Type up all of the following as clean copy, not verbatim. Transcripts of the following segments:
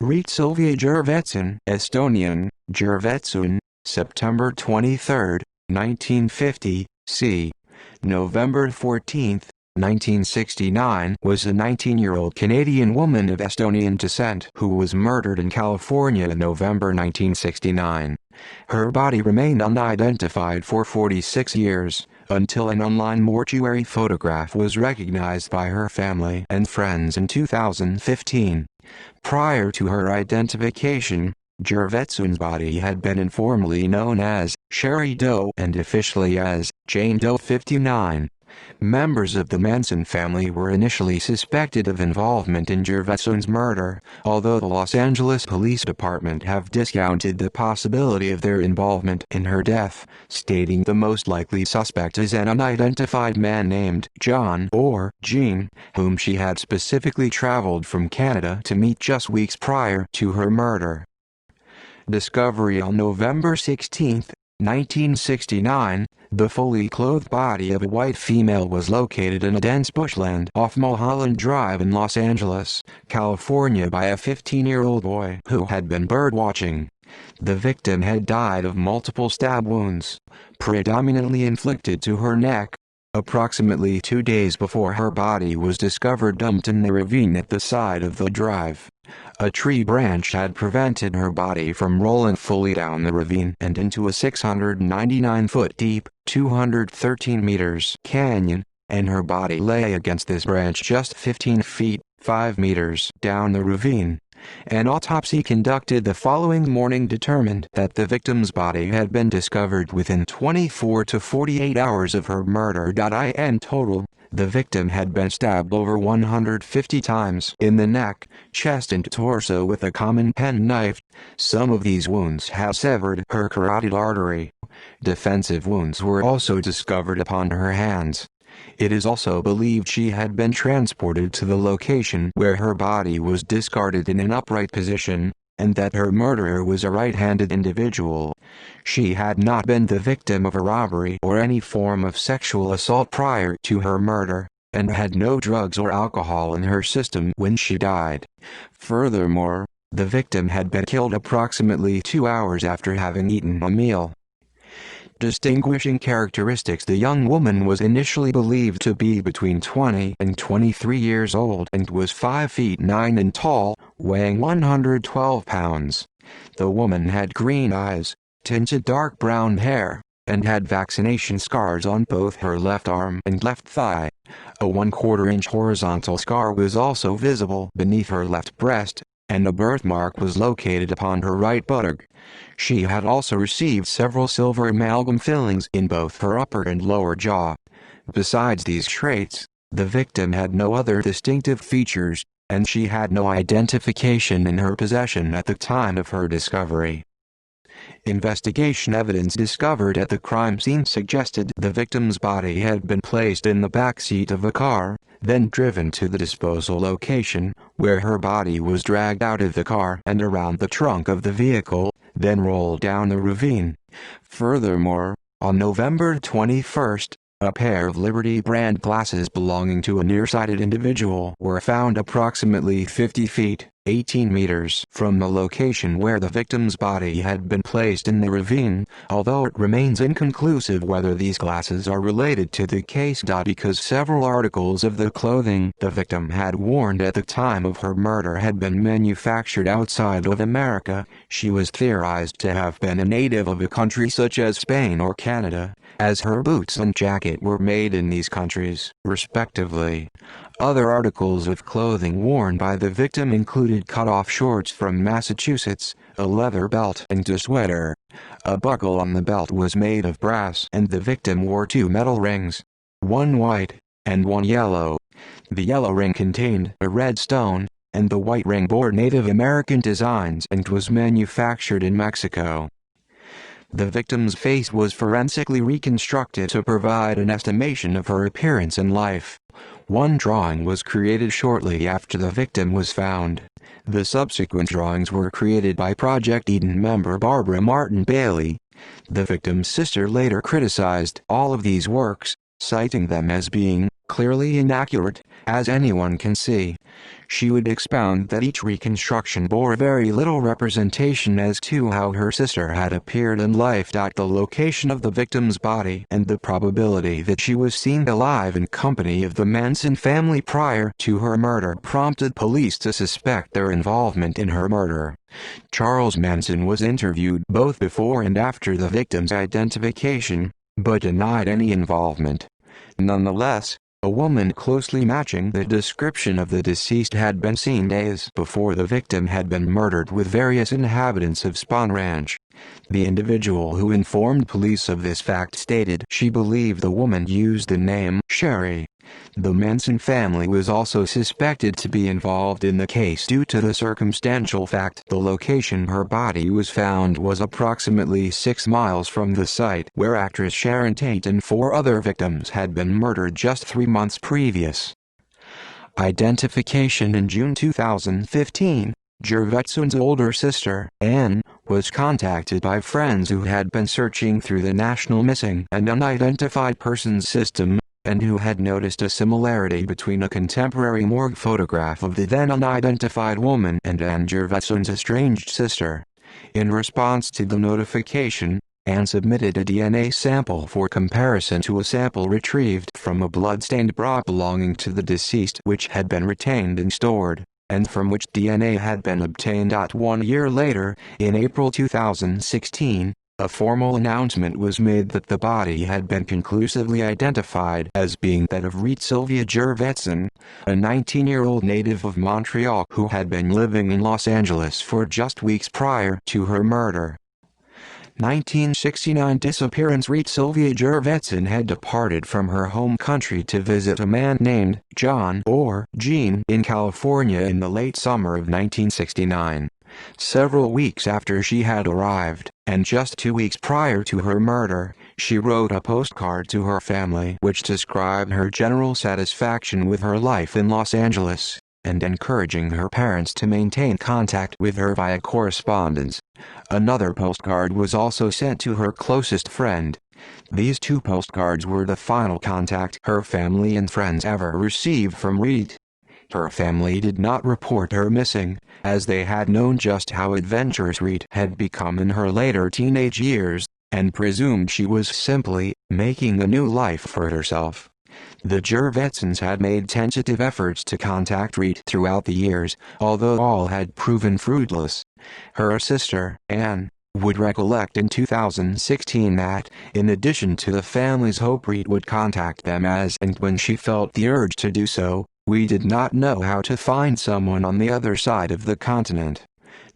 Reet Jurvetson, Estonian, Jurvetson, September 23, 1950, c. November 14, 1969, was a 19-year-old Canadian woman of Estonian descent who was murdered in California in November 1969. Her body remained unidentified for 46 years, until an online mortuary photograph was recognized by her family and friends in 2015. Prior to her identification, Jurvetson's body had been informally known as Sherry Doe and officially as Jane Doe 59. Members of the Manson family were initially suspected of involvement in Jurvetson's murder, although the Los Angeles Police Department have discounted the possibility of their involvement in her death, stating the most likely suspect is an unidentified man named John or Gene, whom she had specifically traveled from Canada to meet just weeks prior to her murder. Discovery on November 16, 1969, the fully clothed body of a white female was located in a dense bushland off Mulholland Drive in Los Angeles, California by a 15-year-old boy who had been birdwatching. The victim had died of multiple stab wounds, predominantly inflicted to her neck. Approximately 2 days before her body was discovered dumped in the ravine at the side of the drive. A tree branch had prevented her body from rolling fully down the ravine and into a 699-foot deep, 213 meters canyon, and her body lay against this branch just 15 feet, 5 meters down the ravine. An autopsy conducted the following morning determined that the victim's body had been discovered within 24 to 48 hours of her murder. In total, the victim had been stabbed over 150 times in the neck, chest and torso with a common penknife. Some of these wounds had severed her carotid artery. Defensive wounds were also discovered upon her hands. It is also believed she had been transported to the location where her body was discarded in an upright position, and that her murderer was a right-handed individual. She had not been the victim of a robbery or any form of sexual assault prior to her murder, and had no drugs or alcohol in her system when she died. Furthermore, the victim had been killed approximately 2 hours after having eaten a meal. Distinguishing characteristics: the young woman was initially believed to be between 20 and 23 years old and was 5 feet 9 and tall, weighing 112 pounds. The woman had green eyes, tinted dark brown hair, and had vaccination scars on both her left arm and left thigh. A 1/4-inch horizontal scar was also visible beneath her left breast, and a birthmark was located upon her right buttock. She had also received several silver amalgam fillings in both her upper and lower jaw. Besides these traits, the victim had no other distinctive features, and she had no identification in her possession at the time of her discovery. Investigation evidence discovered at the crime scene suggested the victim's body had been placed in the back seat of a car, then driven to the disposal location, where her body was dragged out of the car and around the trunk of the vehicle, then rolled down the ravine. Furthermore, on November 21, a pair of Liberty brand glasses belonging to a nearsighted individual were found approximately 50 feet, 18 meters from the location where the victim's body had been placed in the ravine, although it remains inconclusive whether these glasses are related to the case. Because several articles of the clothing the victim had worn at the time of her murder had been manufactured outside of America, she was theorized to have been a native of a country such as Spain or Canada, as her boots and jacket were made in these countries, respectively. Other articles of clothing worn by the victim included cut-off shorts from Massachusetts, a leather belt and a sweater. A buckle on the belt was made of brass and the victim wore 2 metal rings, one white and one yellow. The yellow ring contained a red stone, and the white ring bore Native American designs and was manufactured in Mexico. The victim's face was forensically reconstructed to provide an estimation of her appearance in life. One drawing was created shortly after the victim was found. The subsequent drawings were created by Project Eden member Barbara Martin Bailey. The victim's sister later criticized all of these works, citing them as being clearly inaccurate, As anyone can see, she would expound that each reconstruction bore very little representation as to how her sister had appeared in life. The location of the victim's body and the probability that she was seen alive in company of the Manson family prior to her murder prompted police to suspect their involvement in her murder. Charles Manson was interviewed both before and after the victim's identification, but denied any involvement. Nonetheless, a woman closely matching the description of the deceased had been seen days before the victim had been murdered with various inhabitants of Spahn Ranch. The individual who informed police of this fact stated she believed the woman used the name Sherry. The Manson family was also suspected to be involved in the case due to the circumstantial fact the location her body was found was approximately 6 miles from the site where actress Sharon Tate and 4 other victims had been murdered just 3 months previous. Identification. In June 2015, Jurvetson's older sister, Anne, was contacted by friends who had been searching through the National Missing and Unidentified Persons System, and who had noticed a similarity between a contemporary morgue photograph of the then unidentified woman and Anne Jurvetson's estranged sister. In response to the notification, Anne submitted a DNA sample for comparison to a sample retrieved from a blood-stained bra belonging to the deceased which had been retained and stored, and from which DNA had been obtained. 1 year later, in April 2016, a formal announcement was made that the body had been conclusively identified as being that of Reet Jurvetson, a 19-year-old native of Montreal who had been living in Los Angeles for just weeks prior to her murder. 1969 disappearance. Reet Jurvetson had departed from her home country to visit a man named John or Gene in California in the late summer of 1969. Several weeks after she had arrived, and just 2 weeks prior to her murder, she wrote a postcard to her family which described her general satisfaction with her life in Los Angeles, and encouraging her parents to maintain contact with her via correspondence. Another postcard was also sent to her closest friend. These 2 postcards were the final contact her family and friends ever received from Reet. Her family did not report her missing, as they had known just how adventurous Reet had become in her later teenage years, and presumed she was simply making a new life for herself. The Jurvetsons had made tentative efforts to contact Reet throughout the years, although all had proven fruitless. Her sister, Anne, would recollect in 2016 that, in addition to the family's hope Reet would contact them as and when she felt the urge to do so, we did not know how to find someone on the other side of the continent.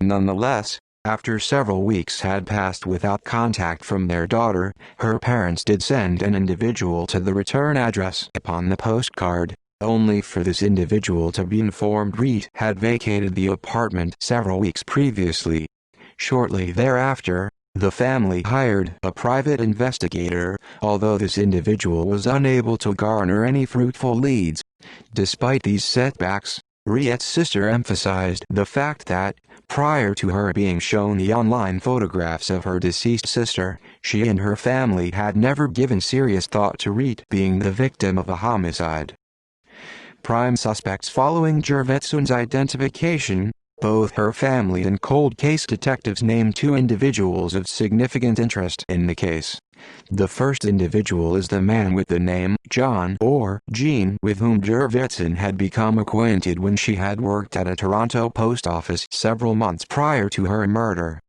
Nonetheless, after several weeks had passed without contact from their daughter, her parents did send an individual to the return address upon the postcard, only for this individual to be informed Reet had vacated the apartment several weeks previously. Shortly thereafter, the family hired a private investigator, although this individual was unable to garner any fruitful leads. Despite these setbacks, Reet's sister emphasized the fact that, prior to her being shown the online photographs of her deceased sister, she and her family had never given serious thought to Reet being the victim of a homicide. Prime suspects. Following Jurvetson's identification, both her family and cold case detectives named 2 individuals of significant interest in the case. The first individual is the man with the name John or Gene with whom Jurvetson had become acquainted when she had worked at a Toronto post office several months prior to her murder.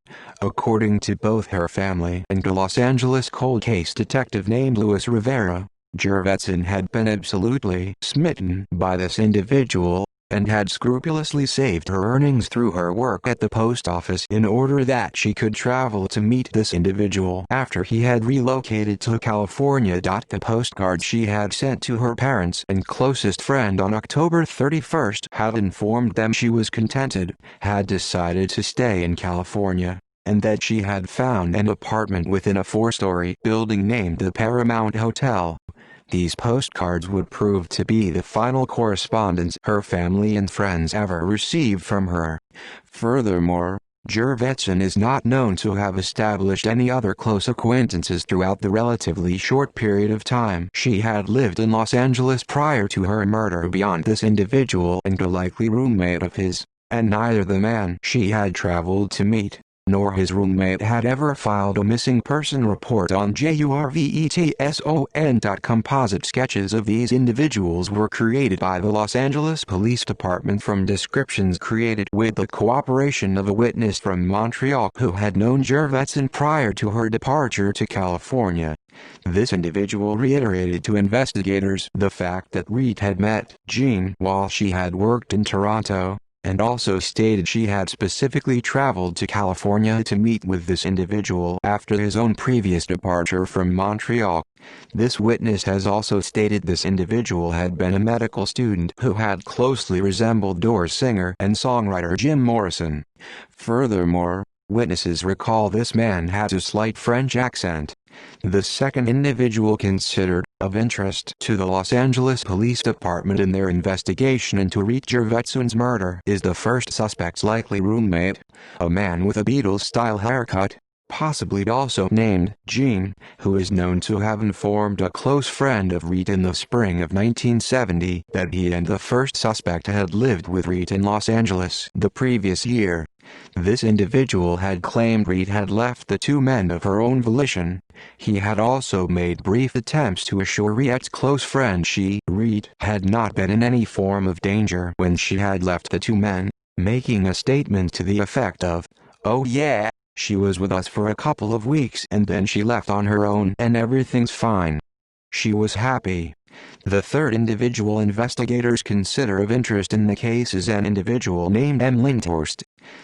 According to both her family and a Los Angeles cold case detective named Luis Rivera, Jurvetson had been absolutely smitten by this individual, and had scrupulously saved her earnings through her work at the post office in order that she could travel to meet this individual after he had relocated to California. The postcard she had sent to her parents and closest friend on October 31 had informed them she was contented, had decided to stay in California, and that she had found an apartment within a 4-story building named the Paramount Hotel. These postcards would prove to be the final correspondence her family and friends ever received from her. Furthermore, Jurvetson is not known to have established any other close acquaintances throughout the relatively short period of time she had lived in Los Angeles prior to her murder beyond this individual and a likely roommate of his, and neither the man she had traveled to meet nor his roommate had ever filed a missing person report on Jurvetson. Composite sketches of these individuals were created by the Los Angeles Police Department from descriptions created with the cooperation of a witness from Montreal who had known Jurvetson prior to her departure to California. This individual reiterated to investigators the fact that Reet had met Jean while she had worked in Toronto, and also stated she had specifically traveled to California to meet with this individual after his own previous departure from Montreal. This witness has also stated this individual had been a medical student who had closely resembled Doors singer and songwriter Jim Morrison. Furthermore, witnesses recall this man had a slight French accent. The second individual considered of interest to the Los Angeles Police Department in their investigation into Reet Jurvetson's murder is the first suspect's likely roommate, a man with a Beatles-style haircut, possibly also named Jean, who is known to have informed a close friend of Reet in the spring of 1970 that he and the first suspect had lived with Reet in Los Angeles the previous year. This individual had claimed Reet had left the two men of her own volition. He had also made brief attempts to assure Reet's close friend Reet had not been in any form of danger when she had left the two men, making a statement to the effect of, "Oh yeah, she was with us for a couple of weeks and then she left on her own and everything's fine. She was happy." The third individual investigators consider of interest in the case is an individual named M. Lindhorst.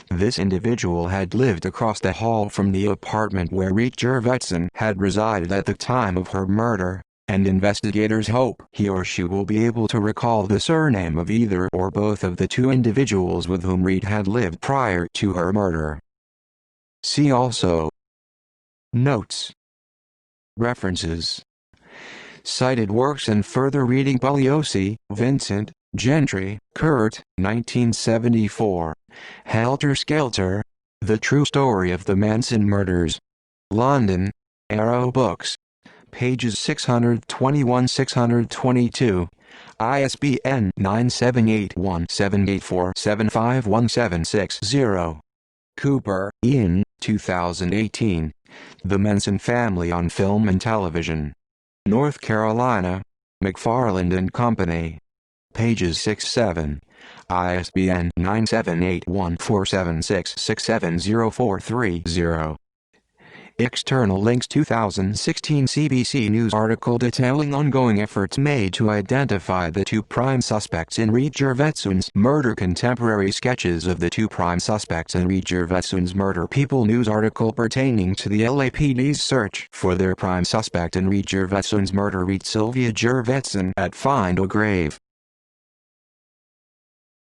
This individual had lived across the hall from the apartment where Reet Jurvetson had resided at the time of her murder, and investigators hope he or she will be able to recall the surname of either or both of the two individuals with whom Reet had lived prior to her murder. See also Notes. References. Cited works and further reading: Bugliosi, Vincent, Gentry, Kurt, 1974. Helter Skelter: The True Story of the Manson Murders. London, Arrow Books. Pages 621-622. ISBN 978-1784-75176-0. Cooper, Ian, 2018. The Manson Family on Film and Television. North Carolina, McFarland and Company. Pages 6-7. ISBN 978-1476-67043-0. External links: 2016 CBC News article detailing ongoing efforts made to identify the two prime suspects in Reet Jurvetson's murder. Contemporary sketches of the two prime suspects in Reet Jurvetson's murder. People News article pertaining to the LAPD's search for their prime suspect in Reet Jurvetson's murder. Reet Sylvia Jurvetson at Find a Grave.